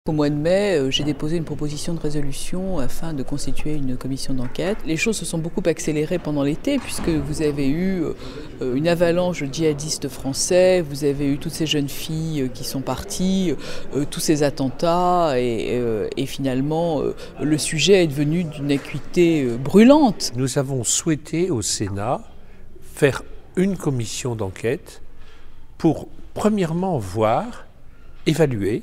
Au mois de mai, j'ai déposé une proposition de résolution afin de constituer une commission d'enquête. Les choses se sont beaucoup accélérées pendant l'été puisque vous avez eu une avalanche de djihadistes français, vous avez eu toutes ces jeunes filles qui sont parties, tous ces attentats et finalement le sujet est devenu d'une acuité brûlante. Nous avons souhaité au Sénat faire une commission d'enquête pour premièrement voir, évaluer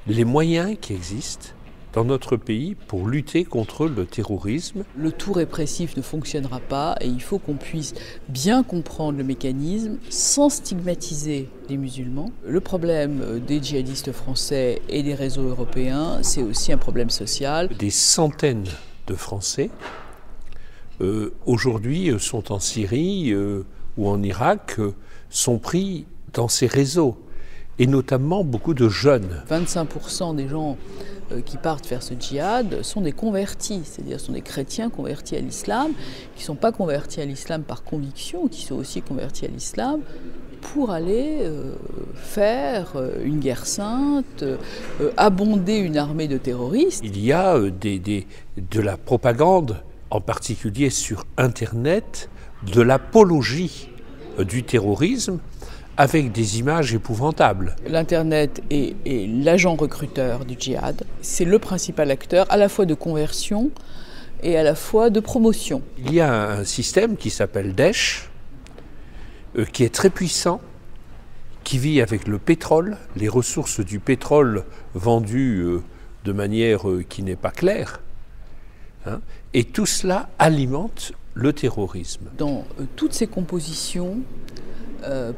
les moyens qui existent dans notre pays pour lutter contre le terrorisme. Le tout répressif ne fonctionnera pas et il faut qu'on puisse bien comprendre le mécanisme sans stigmatiser les musulmans. Le problème des djihadistes français et des réseaux européens, c'est aussi un problème social. Des centaines de Français aujourd'hui sont en Syrie ou en Irak, sont pris dans ces réseaux. Et notamment beaucoup de jeunes. 25% des gens qui partent faire ce djihad sont des convertis, c'est-à-dire sont des chrétiens convertis à l'islam, qui ne sont pas convertis à l'islam par conviction, qui sont aussi convertis à l'islam pour aller faire une guerre sainte, abonder une armée de terroristes. Il y a de la propagande, en particulier sur Internet, de l'apologie du terrorisme, avec des images épouvantables. L'Internet est l'agent recruteur du djihad. C'est le principal acteur à la fois de conversion et à la fois de promotion. Il y a un système qui s'appelle Daesh, qui est très puissant, qui vit avec le pétrole, les ressources du pétrole vendues de manière qui n'est pas claire. Et tout cela alimente le terrorisme. Dans toutes ces compositions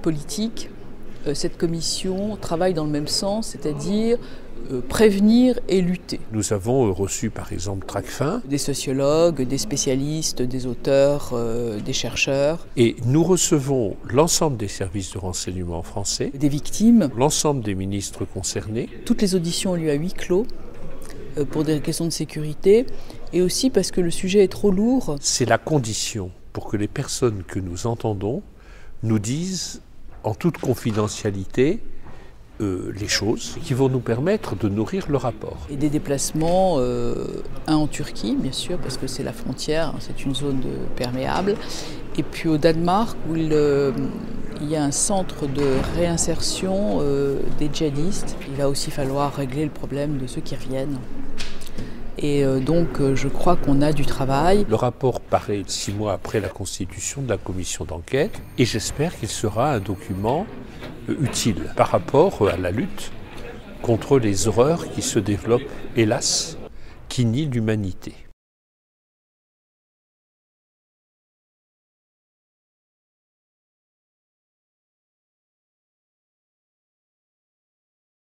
politique, cette commission travaille dans le même sens, c'est-à-dire prévenir et lutter. Nous avons reçu par exemple Tracfin. Des sociologues, des spécialistes, des auteurs, des chercheurs. Et nous recevons l'ensemble des services de renseignement français. Des victimes. L'ensemble des ministres concernés. Toutes les auditions ont lieu à huis clos pour des questions de sécurité et aussi parce que le sujet est trop lourd. C'est la condition pour que les personnes que nous entendons nous disent en toute confidentialité les choses qui vont nous permettre de nourrir le rapport. Et des déplacements, un en Turquie bien sûr parce que c'est la frontière, c'est une zone perméable, et puis au Danemark où il y a un centre de réinsertion des djihadistes. Il va aussi falloir régler le problème de ceux qui reviennent. Et donc je crois qu'on a du travail. Le rapport paraît 6 mois après la constitution de la commission d'enquête et j'espère qu'il sera un document utile par rapport à la lutte contre les horreurs qui se développent, hélas, qui nient l'humanité.